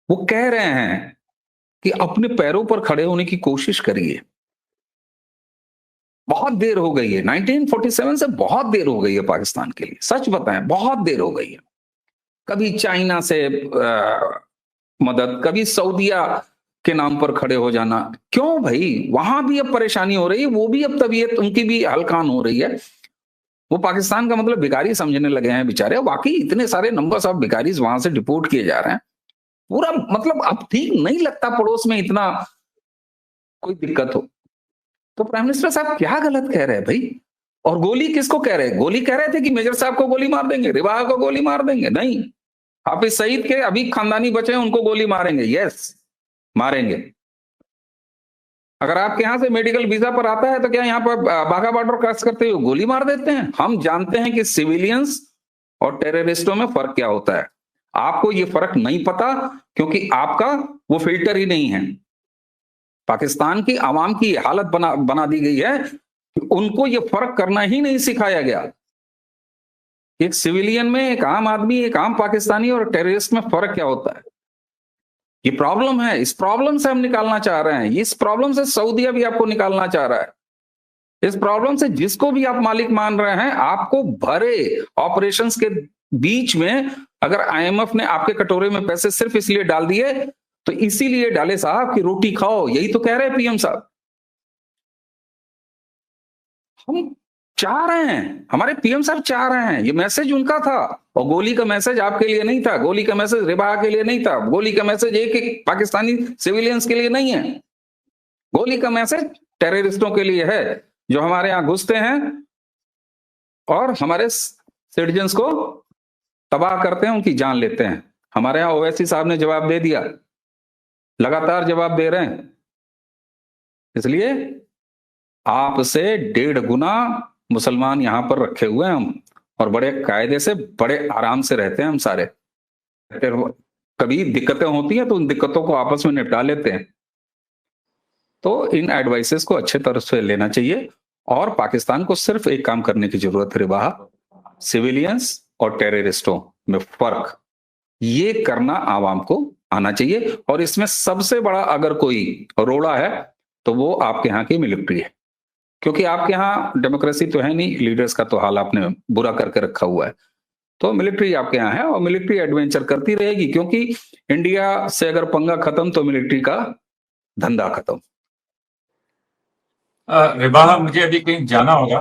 वो कह रहे हैं कि अपने पैरों पर खड़े होने की कोशिश करिए। बहुत देर हो गई है, 1947 से बहुत देर हो गई है पाकिस्तान के लिए, सच बताएं बहुत देर हो गई है। कभी चाइना से मदद, कभी सऊदिया के नाम पर खड़े हो जाना। क्यों भाई? वहां भी अब परेशानी हो रही है, वो भी अब तबीयत उनकी भी हलकान हो रही है। वो पाकिस्तान का मतलब भिखारी समझने लगे हैं बेचारे। वाकई इतने सारे नंबर्स ऑफ भिखारीज वहां से डिपोर्ट किए जा रहे हैं। पूरा मतलब अब ठीक नहीं लगता पड़ोस में इतना कोई दिक्कत हो। तो प्राइम मिनिस्टर साहब क्या गलत कह रहे हैं भाई? और गोली किसको कह रहे हैं? गोली कह रहे थे कि मेजर साहब को गोली मार देंगे, रिवाहा को गोली मार देंगे। नहीं, हाफिज सईद के अभी खानदानी बचे हैं, उनको गोली मारेंगे। यस, मारेंगे। अगर आपके यहां से मेडिकल वीजा पर आता है तो क्या यहाँ पर बाघा बॉर्डर क्रॉस करते हुए गोली मार देते हैं? हम जानते हैं कि सिविलियंस और टेररिस्टों में फर्क क्या होता है। आपको ये फर्क नहीं पता क्योंकि आपका वो फिल्टर ही नहीं है। पाकिस्तान की आवाम की हालत बना दी गई है कि उनको ये फर्क करना ही नहीं सिखाया गया। एक सिविलियन में, एक आम आदमी, एक आम पाकिस्तानी और टेररिस्ट में फर्क क्या होता है। ये प्रॉब्लम है। इस प्रॉब्लम से हम निकालना चाह रहे हैं। इस प्रॉब्लम से सऊदीया भी आपको निकालना चाह रहा है। इस प्रॉब्लम से जिसको भी आप मालिक मान रहे हैं, आपको भरे ऑपरेशंस के बीच में अगर आईएमएफ ने आपके कटोरे में पैसे सिर्फ इसलिए डाल दिए, तो इसीलिए डाले साहब कि रोटी खाओ, यही तो कह रहे हैं पीएम साहब। हम चाह रहे हैं, हमारे पीएम साहब चाह रहे हैं, ये मैसेज उनका था। और गोली का मैसेज आपके लिए नहीं था, गोली का मैसेज रिबा के लिए नहीं था, गोली का मैसेज एक पाकिस्तानी सिविलियंस के लिए नहीं है। गोली का मैसेज टेररिस्टों के लिए है जो हमारे यहां घुसते हैं और हमारे सिटीजन्स को तबाह करते हैं, उनकी जान लेते हैं। हमारे यहां ओवैसी साहब ने जवाब दे दिया, लगातार जवाब दे रहे हैं। इसलिए आपसे 1.5 गुना मुसलमान यहां पर रखे हुए हैं हम, और बड़े कायदे से बड़े आराम से रहते हैं हम सारे। फिर कभी दिक्कतें होती हैं तो उन दिक्कतों को आपस में निपटा लेते हैं। तो इन एडवाइसेस को अच्छे तरह से लेना चाहिए, और पाकिस्तान को सिर्फ एक काम करने की जरूरत है रिबा, सिविलियंस और टेररिस्टों में फर्क, ये करना आवाम को आना चाहिए। और इसमें सबसे बड़ा अगर कोई रोड़ा है तो वो आपके यहाँ की मिलिट्री है, क्योंकि आपके यहाँ डेमोक्रेसी तो है नहीं, लीडर्स का तो हाल आपने बुरा करके रखा हुआ है। तो मिलिट्री आपके यहाँ है, और मिलिट्री एडवेंचर करती रहेगी, क्योंकि इंडिया से अगर पंगा खत्म तो मिलिट्री का धंधा खत्म। रिबा, मुझे अभी कहीं जाना होगा,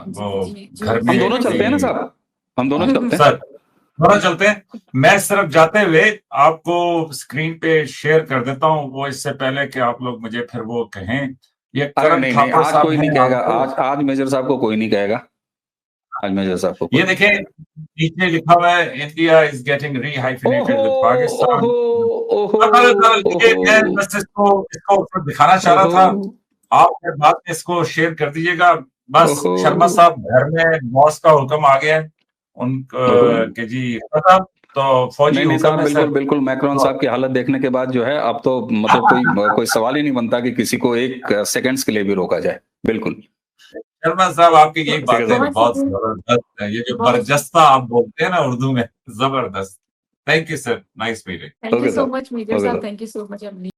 वो घर में हम दोनों चलते हैं ना साहब, हम दोनों चलते हैं सर, दोनों चलते हैं। मैं सिर्फ जाते हुए आपको स्क्रीन पे शेयर कर देता हूँ, वो इससे पहले कि आप लोग मुझे फिर वो कहें। ये करण थापर आज साहब कोई नहीं हैं, कहेगा, आपको- आज मेजर साहब को कोई नहीं कहेगा, आज मेजर साहब को ये देखें, नीचे लिखा हुआ है India is getting rehyphenated with Pakistan. मैं बस इसको दिखाना चाह रहा था, आप बाद में इसको शेयर कर दीजिएगा। बस शर्मा साहब घर में बॉस का हुक्म आ गया है के जी खत्म, तो फौजी नहीं हुक्म साहब, है बिल्कुल सर। बिल्कुल मैक्रोन साहब की हालत देखने के बाद जो है, अब तो मतलब कोई सवाल ही नहीं बनता कि किसी को 1 सेकंड्स के लिए भी रोका जाए। बिल्कुल शर्मा साहब, आपकी यही बातें बहुत बहुत जबरदस्त है, ये जो बरजस्ता आप बोलते हैं ना उर्दू में, जबरदस्त। Thank you sir, nice meeting. Thank you Okay, so sir. much, Major Okay, sir. sir. Thank you so much.